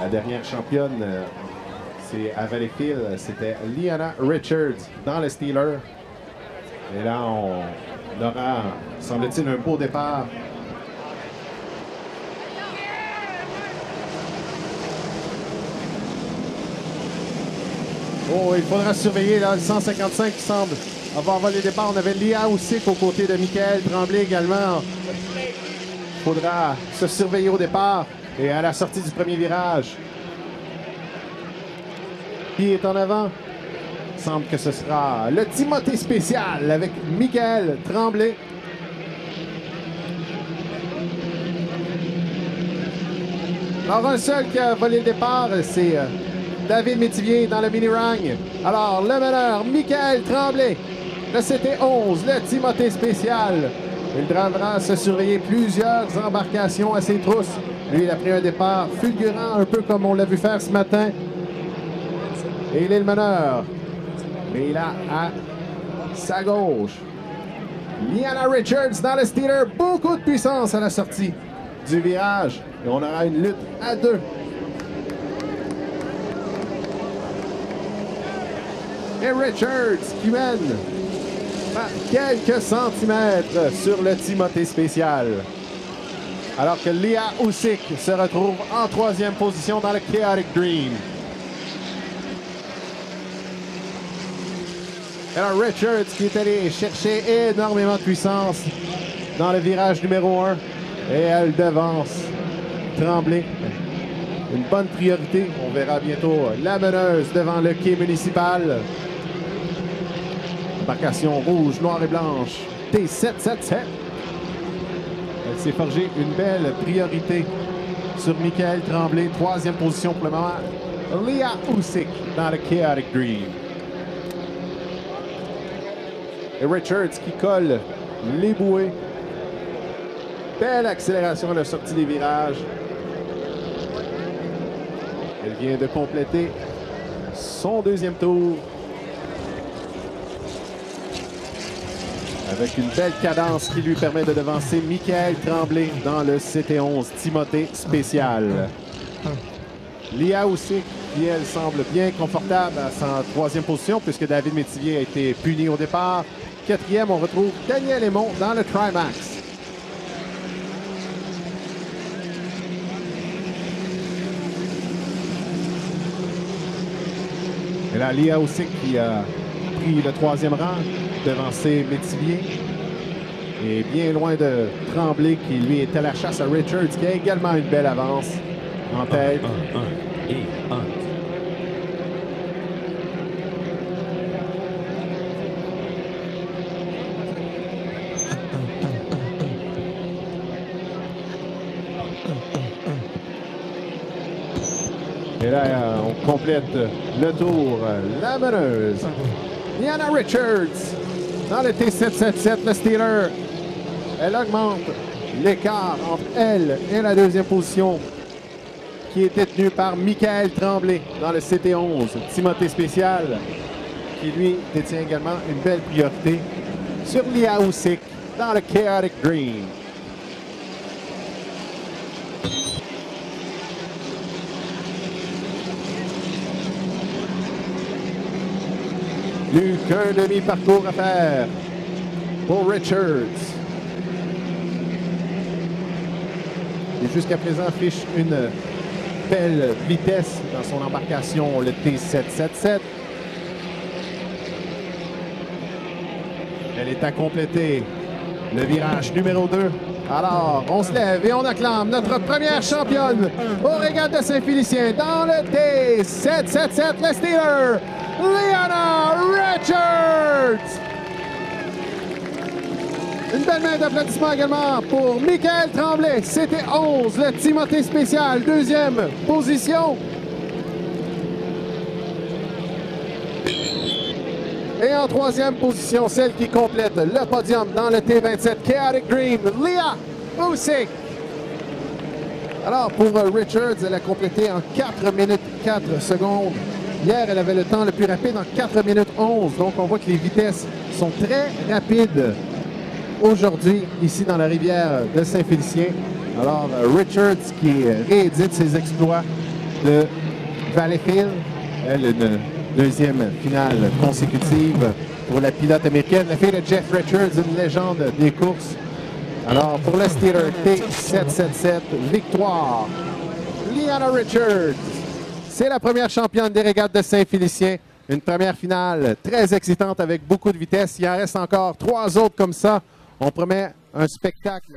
La dernière championne, c'est à Valleyfield, c'était Liana Richards dans le Steeler. Et là, on aura, semble-t-il, un beau départ. Oh, il faudra surveiller là, le 155 qui semble avoir volé le départ. On avait Lia aussi aux côtés de Michael Tremblay également. Il faudra se surveiller au départ et à la sortie du premier virage. Qui est en avant? Il semble que ce sera le Timothée spécial avec Michael Tremblay. Alors, un seul qui a volé le départ, c'est David Métivier dans le mini-rang. Alors, le meneur, Michael Tremblay. Le CT11, le Timothée spécial. Il devra se surveiller plusieurs embarcations à ses trousses. Lui, il a pris un départ fulgurant, un peu comme on l'a vu faire ce matin. Et il est le meneur. Mais il a à sa gauche Liana Richards dans le Steeler. Beaucoup de puissance à la sortie du virage. Et on aura une lutte à deux. Et Richards qui mène par quelques centimètres sur le Timothée spécial. Alors que Leah Usyk se retrouve en troisième position dans le Chaotic Dream. Alors Richards qui est allé chercher énormément de puissance dans le virage numéro 1. Et elle devance Tremblay. Une bonne priorité. On verra bientôt la meneuse devant le quai municipal. Embarcation rouge, noire et blanche. T777. Elle s'est forgée une belle priorité sur Michael Tremblay. Troisième position pour le moment. Leah Usyk dans le Chaotic Dream. Et Richards qui colle les bouées. Belle accélération à la sortie des virages. Elle vient de compléter son deuxième tour. Avec une belle cadence qui lui permet de devancer Michael Tremblay dans le CT11 Timothée spécial. Leah Usyk, qui elle semble bien confortable à sa troisième position puisque David Métivier a été puni au départ. Quatrième, on retrouve Daniel Aymon dans le Trimax. Et là, Leah Usyk qui a pris le troisième rang, devancé Métivier. Et bien loin de Tremblay qui, lui, est à la chasse à Richards, qui a également une belle avance en tête. Et là, on complète le tour. La meneuse, Liana Richards, dans le T777, le Steeler. Elle augmente l'écart entre elle et la deuxième position, qui est détenue par Michael Tremblay dans le CT11. Timothée spécial, qui lui détient également une belle priorité sur Leah Usyk dans le Chaotic Dream. Plus qu'un demi-parcours à faire pour Richards. Et jusqu'à présent affiche une belle vitesse dans son embarcation, le T777. Elle est à compléter le virage numéro 2. Alors, on se lève et on acclame notre première championne au régates de Saint-Félicien dans le T777, le Steeler, Liana Richards. Une belle main d'applaudissements également pour Michael Tremblay. C'était 11, le Timothée spécial, deuxième position. Et en troisième position, celle qui complète le podium dans le T27 Chaotic Dream, Leah Usyk. Alors, pour Richards, elle a complété en 4 minutes 4 secondes. Hier, elle avait le temps le plus rapide en 4 minutes 11. Donc, on voit que les vitesses sont très rapides aujourd'hui, ici dans la rivière de Saint-Félicien. Alors, Richards qui réédite ses exploits de Valleyfield. Elle, une deuxième finale consécutive pour la pilote américaine. La fille de Jeff Richards, une légende des courses. Alors, pour le Steeler T777, victoire, Liana Richards. C'est la première championne des régates de Saint-Félicien. Une première finale très excitante avec beaucoup de vitesse. Il en reste encore 3 autres comme ça. On promet un spectacle.